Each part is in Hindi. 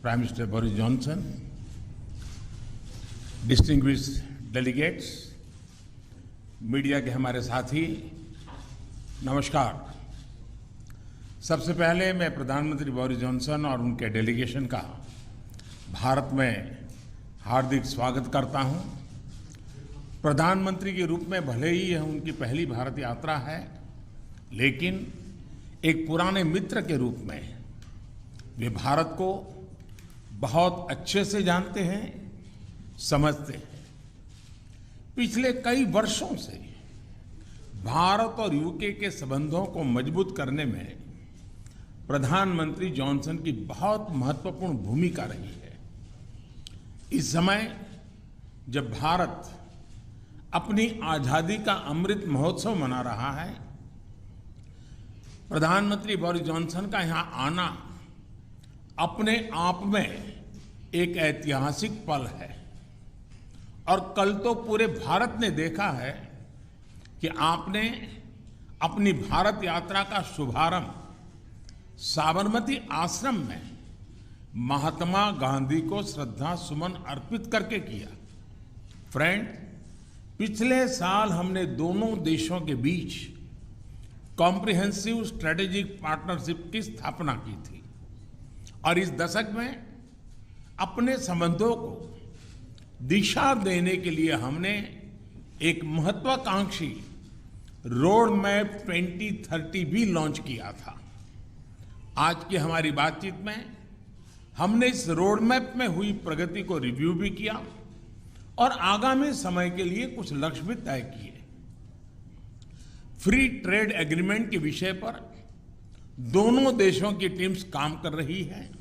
Prime Minister Boris Johnson, distinguished delegates, media के हमारे साथी, नमस्कार। सबसे पहले मैं प्रधानमंत्री बोरिस जॉनसन और उनके डेलीगेशन का भारत में हार्दिक स्वागत करता हूं। प्रधानमंत्री के रूप में भले ही यह उनकी पहली भारत यात्रा है, लेकिन एक पुराने मित्र के रूप में वे भारत को बहुत अच्छे से जानते हैं, समझते हैं। पिछले कई वर्षों से भारत और यूके के संबंधों को मजबूत करने में प्रधानमंत्री जॉनसन की बहुत महत्वपूर्ण भूमिका रही है। इस समय जब भारत अपनी आजादी का अमृत महोत्सव मना रहा है, प्रधानमंत्री बोरिस जॉनसन का यहां आना अपने आप में एक ऐतिहासिक पल है। और कल तो पूरे भारत ने देखा है कि आपने अपनी भारत यात्रा का शुभारंभ साबरमती आश्रम में महात्मा गांधी को श्रद्धा सुमन अर्पित करके किया। फ्रेंड, पिछले साल हमने दोनों देशों के बीच कॉम्प्रिहेंसिव स्ट्रेटेजिक पार्टनरशिप की स्थापना की थी और इस दशक में अपने संबंधों को दिशा देने के लिए हमने एक महत्वाकांक्षी रोड मैप 2030 भी लॉन्च किया था। आज की हमारी बातचीत में हमने इस रोड मैप में हुई प्रगति को रिव्यू भी किया और आगामी समय के लिए कुछ लक्ष्य भी तय किए। फ्री ट्रेड एग्रीमेंट के विषय पर दोनों देशों की टीम्स काम कर रही है।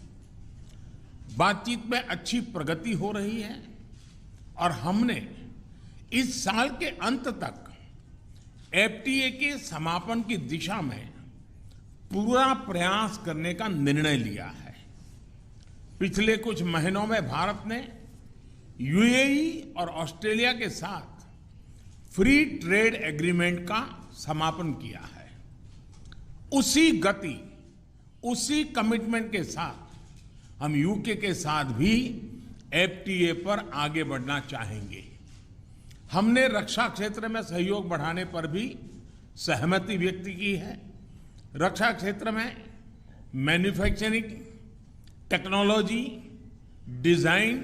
बातचीत में अच्छी प्रगति हो रही है और हमने इस साल के अंत तक एफटीए के समापन की दिशा में पूरा प्रयास करने का निर्णय लिया है। पिछले कुछ महीनों में भारत ने यूएई और ऑस्ट्रेलिया के साथ फ्री ट्रेड एग्रीमेंट का समापन किया है। उसी गति, उसी कमिटमेंट के साथ हम यूके के साथ भी एफटीए पर आगे बढ़ना चाहेंगे। हमने रक्षा क्षेत्र में सहयोग बढ़ाने पर भी सहमति व्यक्त की है। रक्षा क्षेत्र में मैन्युफैक्चरिंग, टेक्नोलॉजी, डिजाइन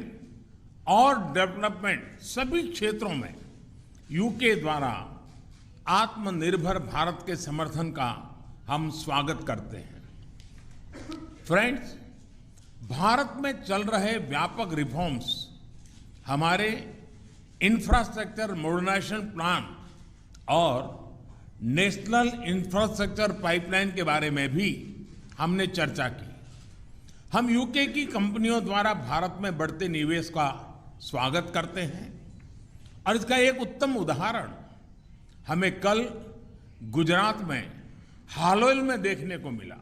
और डेवलपमेंट सभी क्षेत्रों में यूके द्वारा आत्मनिर्भर भारत के समर्थन का हम स्वागत करते हैं। फ्रेंड्स, भारत में चल रहे व्यापक रिफॉर्म्स हमारे इंफ्रास्ट्रक्चर मॉडर्नाइजेशन प्लान और नेशनल इंफ्रास्ट्रक्चर पाइपलाइन के बारे में भी हमने चर्चा की। हम यूके की कंपनियों द्वारा भारत में बढ़ते निवेश का स्वागत करते हैं और इसका एक उत्तम उदाहरण हमें कल गुजरात में हालोल में देखने को मिला।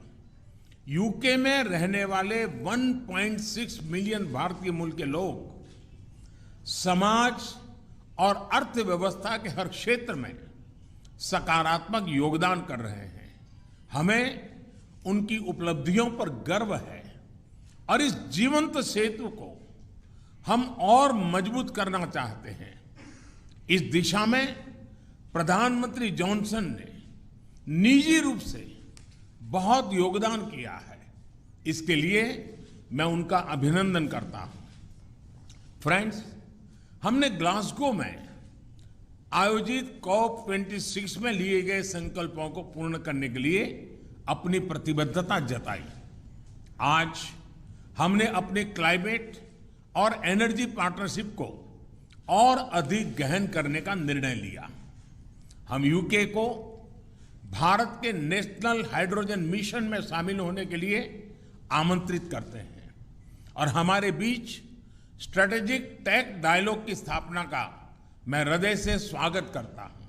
यूके में रहने वाले 1.6 मिलियन भारतीय मूल के लोग समाज और अर्थव्यवस्था के हर क्षेत्र में सकारात्मक योगदान कर रहे हैं। हमें उनकी उपलब्धियों पर गर्व है और इस जीवंत सेतु को हम और मजबूत करना चाहते हैं। इस दिशा में प्रधानमंत्री जॉनसन ने निजी रूप से बहुत योगदान किया है। इसके लिए मैं उनका अभिनंदन करता हूं। फ्रेंड्स, हमने ग्लासगो में आयोजित COP26 में लिए गए संकल्पों को पूर्ण करने के लिए अपनी प्रतिबद्धता जताई। आज हमने अपने क्लाइमेट और एनर्जी पार्टनरशिप को और अधिक गहन करने का निर्णय लिया। हम यूके को भारत के नेशनल हाइड्रोजन मिशन में शामिल होने के लिए आमंत्रित करते हैं और हमारे बीच स्ट्रेटेजिक टेक डायलॉग की स्थापना का मैं हृदय से स्वागत करता हूं।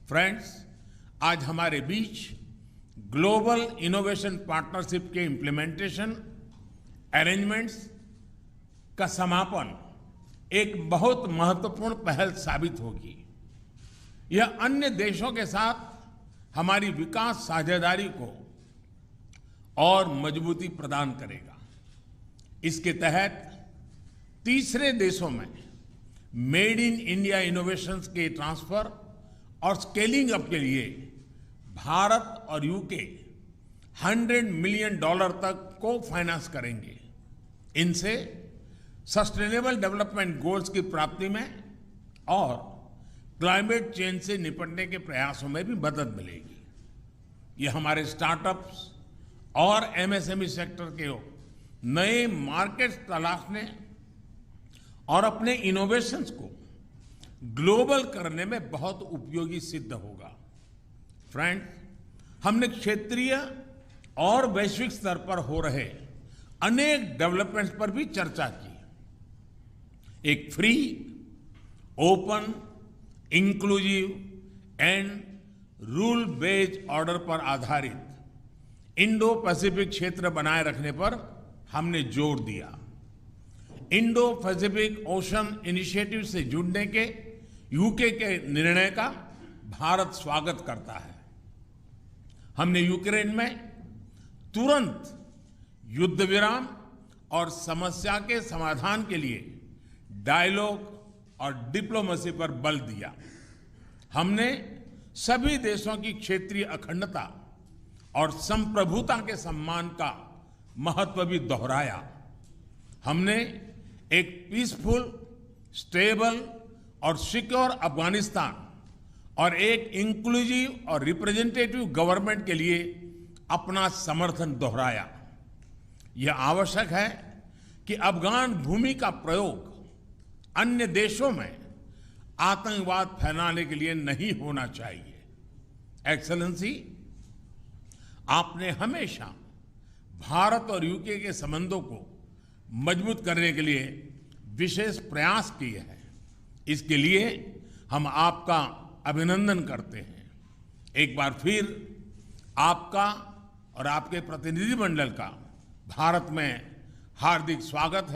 फ्रेंड्स, आज हमारे बीच ग्लोबल इनोवेशन पार्टनरशिप के इंप्लीमेंटेशन अरेंजमेंट्स का समापन एक बहुत महत्वपूर्ण पहल साबित होगी। यह अन्य देशों के साथ हमारी विकास साझेदारी को और मजबूती प्रदान करेगा। इसके तहत तीसरे देशों में मेड इन इंडिया इनोवेशंस के ट्रांसफर और स्केलिंग अप के लिए भारत और यूके $100 मिलियन तक को फाइनेंस करेंगे। इनसे सस्टेनेबल डेवलपमेंट गोल्स की प्राप्ति में और क्लाइमेट चेंज से निपटने के प्रयासों में भी मदद मिलेगी। ये हमारे स्टार्टअप्स और एमएसएमई सेक्टर के नए मार्केट्स तलाशने और अपने इनोवेशंस को ग्लोबल करने में बहुत उपयोगी सिद्ध होगा। फ्रेंड्स, हमने क्षेत्रीय और वैश्विक स्तर पर हो रहे अनेक डेवलपमेंट्स पर भी चर्चा की। एक free, open, inclusive and rule based order पर आधारित इंडो पैसिफिक क्षेत्र बनाए रखने पर हमने जोर दिया। इंडो पैसिफिक ओशन इनिशिएटिव से जुड़ने के यूके के निर्णय का भारत स्वागत करता है। हमने यूक्रेन में तुरंत युद्ध विराम और समस्या के समाधान के लिए डायलॉग और डिप्लोमेसी पर बल दिया। हमने सभी देशों की क्षेत्रीय अखंडता और संप्रभुता के सम्मान का महत्व भी दोहराया। हमने एक पीसफुल, स्टेबल और सिक्योर अफगानिस्तान और एक इंक्लूसिव और रिप्रेजेंटेटिव गवर्नमेंट के लिए अपना समर्थन दोहराया। यह आवश्यक है कि अफगान भूमि का प्रयोग अन्य देशों में आतंकवाद फैलाने के लिए नहीं होना चाहिए। एक्सेलेंसी, आपने हमेशा भारत और यूके के संबंधों को मजबूत करने के लिए विशेष प्रयास किए हैं। इसके लिए हम आपका अभिनंदन करते हैं। एक बार फिर आपका और आपके प्रतिनिधिमंडल का भारत में हार्दिक स्वागत है।